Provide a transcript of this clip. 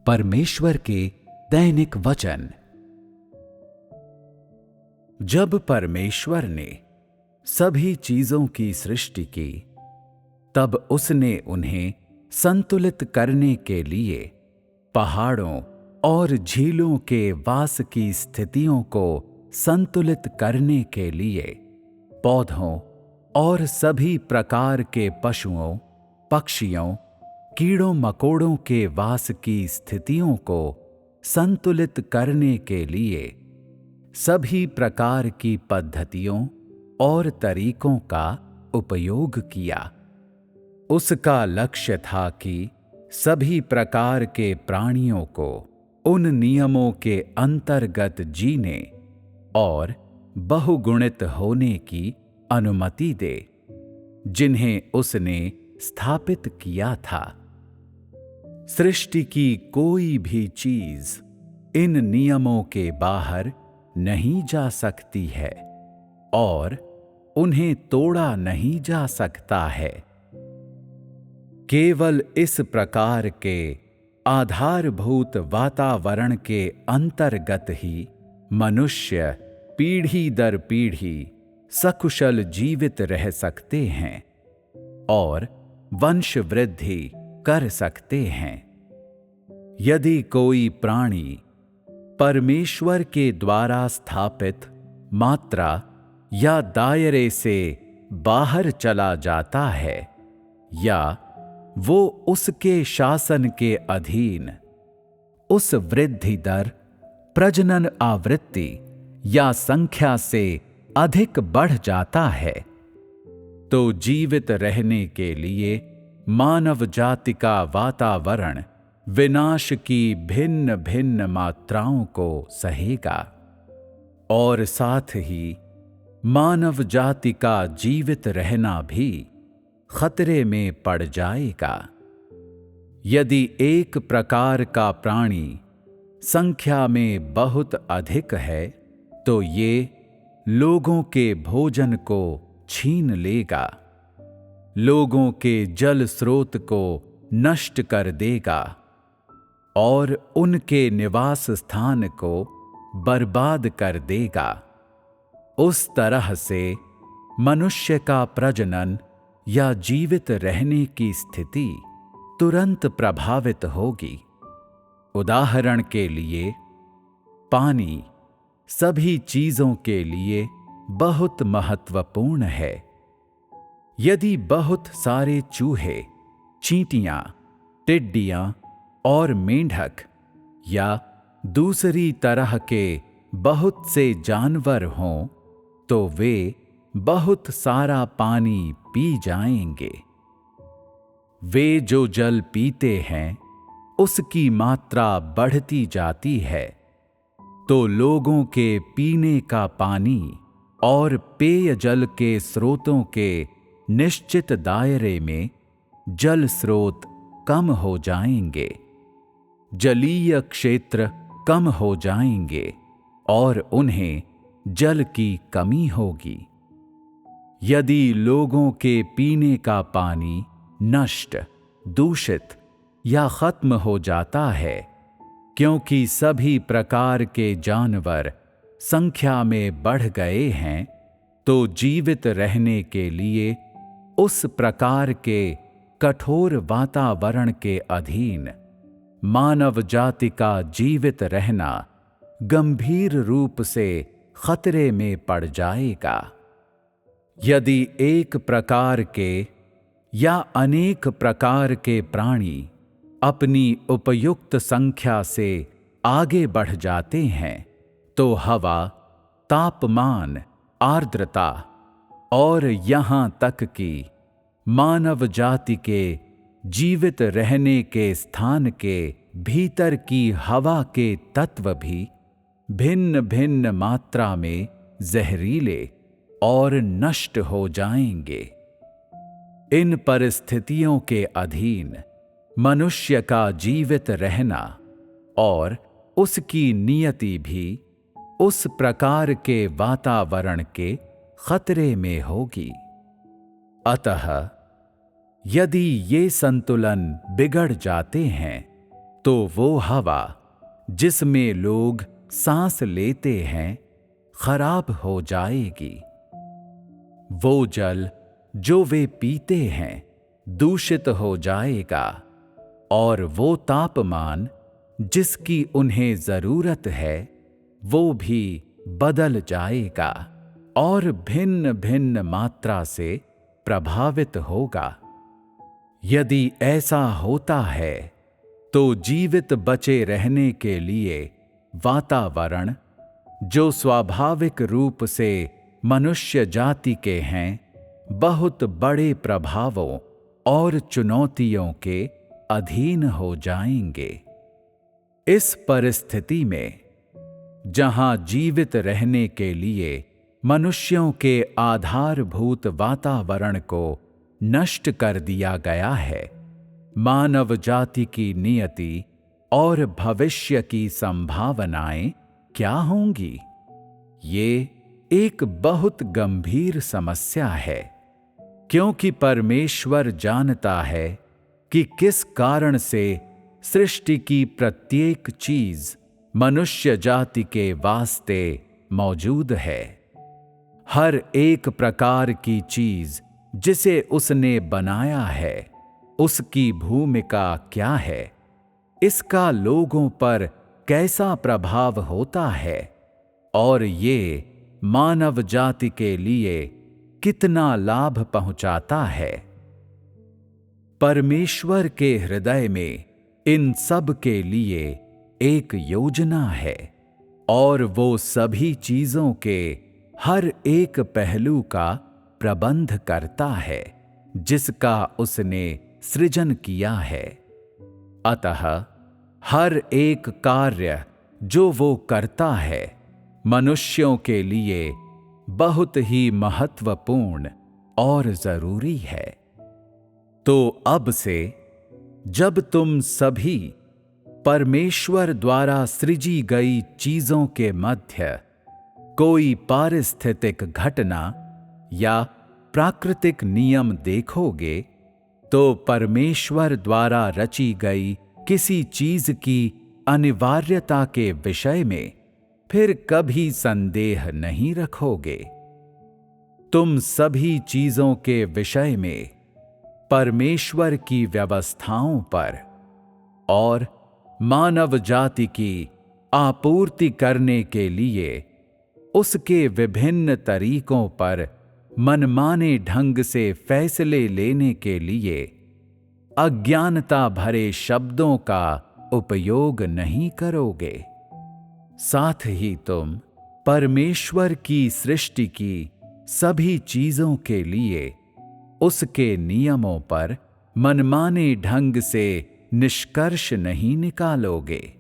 परमेश्वर के दैनिक वचन। जब परमेश्वर ने सभी चीजों की सृष्टि की, तब उसने उन्हें संतुलित करने के लिए पहाड़ों और झीलों के वास की स्थितियों को संतुलित करने के लिए पौधों और सभी प्रकार के पशुओं, पक्षियों, कीड़ों मकोड़ों के वास की स्थितियों को संतुलित करने के लिए सभी प्रकार की पद्धतियों और तरीकों का उपयोग किया। उसका लक्ष्य था कि सभी प्रकार के प्राणियों को उन नियमों के अंतर्गत जीने और बहुगुणित होने की अनुमति दे जिन्हें उसने स्थापित किया था। सृष्टि की कोई भी चीज इन नियमों के बाहर नहीं जा सकती है और उन्हें तोड़ा नहीं जा सकता है। केवल इस प्रकार के आधारभूत वातावरण के अंतर्गत ही मनुष्य पीढ़ी दर पीढ़ी सकुशल जीवित रह सकते हैं और वंश वृद्धि कर सकते हैं। यदि कोई प्राणी परमेश्वर के द्वारा स्थापित मात्रा या दायरे से बाहर चला जाता है या वो उसके शासन के अधीन उस वृद्धि दर, प्रजनन आवृत्ति या संख्या से अधिक बढ़ जाता है, तो जीवित रहने के लिए मानव जाति का वातावरण विनाश की भिन्न भिन्न मात्राओं को सहेगा और साथ ही मानव जाति का जीवित रहना भी खतरे में पड़ जाएगा। यदि एक प्रकार का प्राणी संख्या में बहुत अधिक है, तो ये लोगों के भोजन को छीन लेगा, लोगों के जल स्रोत को नष्ट कर देगा और उनके निवास स्थान को बर्बाद कर देगा। उस तरह से मनुष्य का प्रजनन या जीवित रहने की स्थिति तुरंत प्रभावित होगी। उदाहरण के लिए, पानी सभी चीजों के लिए बहुत महत्वपूर्ण है। यदि बहुत सारे चूहे, चींटियां, टिड्डियां और मेंढक या दूसरी तरह के बहुत से जानवर हों, तो वे बहुत सारा पानी पी जाएंगे। वे जो जल पीते हैं, उसकी मात्रा बढ़ती जाती है, तो लोगों के पीने का पानी और पेयजल के स्रोतों के निश्चित दायरे में जल स्रोत कम हो जाएंगे, जलीय क्षेत्र कम हो जाएंगे और उन्हें जल की कमी होगी। यदि लोगों के पीने का पानी नष्ट, दूषित या खत्म हो जाता है, क्योंकि सभी प्रकार के जानवर संख्या में बढ़ गए हैं, तो जीवित रहने के लिए उस प्रकार के कठोर वातावरण के अधीन मानव जाति का जीवित रहना गंभीर रूप से खतरे में पड़ जाएगा। यदि एक प्रकार के या अनेक प्रकार के प्राणी अपनी उपयुक्त संख्या से आगे बढ़ जाते हैं, तो हवा, तापमान, आर्द्रता और यहाँ तक कि मानव जाति के जीवित रहने के स्थान के भीतर की हवा के तत्व भी भिन्न भिन्न मात्रा में जहरीले और नष्ट हो जाएंगे। इन परिस्थितियों के अधीन मनुष्य का जीवित रहना और उसकी नियति भी उस प्रकार के वातावरण के खतरे में होगी। अतः यदि ये संतुलन बिगड़ जाते हैं, तो वो हवा जिसमें लोग सांस लेते हैं खराब हो जाएगी। वो जल जो वे पीते हैं दूषित हो जाएगा, और वो तापमान जिसकी उन्हें जरूरत है वो भी बदल जाएगा और भिन्न भिन्न मात्रा से प्रभावित होगा। यदि ऐसा होता है तो जीवित बचे रहने के लिए वातावरण, जो स्वाभाविक रूप से मनुष्य जाति के हैं, बहुत बड़े प्रभावों और चुनौतियों के अधीन हो जाएंगे। इस परिस्थिति में जहां जीवित रहने के लिए मनुष्यों के आधारभूत वातावरण को नष्ट कर दिया गया है, मानव जाति की नियति और भविष्य की संभावनाएं क्या होंगी? ये एक बहुत गंभीर समस्या है, क्योंकि परमेश्वर जानता है कि किस कारण से सृष्टि की प्रत्येक चीज मनुष्य जाति के वास्ते मौजूद है। हर एक प्रकार की चीज जिसे उसने बनाया है, उसकी भूमिका क्या है, इसका लोगों पर कैसा प्रभाव होता है, और ये मानव जाति के लिए कितना लाभ पहुंचाता है। परमेश्वर के हृदय में इन सब के लिए एक योजना है, और वो सभी चीजों के हर एक पहलू का प्रबंध करता है जिसका उसने सृजन किया है। अतः हर एक कार्य जो वो करता है मनुष्यों के लिए बहुत ही महत्वपूर्ण और जरूरी है। तो अब से जब तुम सभी परमेश्वर द्वारा सृजी गई चीजों के मध्य कोई पारिस्थितिक घटना या प्राकृतिक नियम देखोगे, तो परमेश्वर द्वारा रची गई किसी चीज की अनिवार्यता के विषय में फिर कभी संदेह नहीं रखोगे। तुम सभी चीजों के विषय में परमेश्वर की व्यवस्थाओं पर और मानव जाति की आपूर्ति करने के लिए उसके विभिन्न तरीकों पर मनमाने ढंग से फैसले लेने के लिए अज्ञानता भरे शब्दों का उपयोग नहीं करोगे। साथ ही तुम परमेश्वर की सृष्टि की सभी चीजों के लिए उसके नियमों पर मनमाने ढंग से निष्कर्ष नहीं निकालोगे।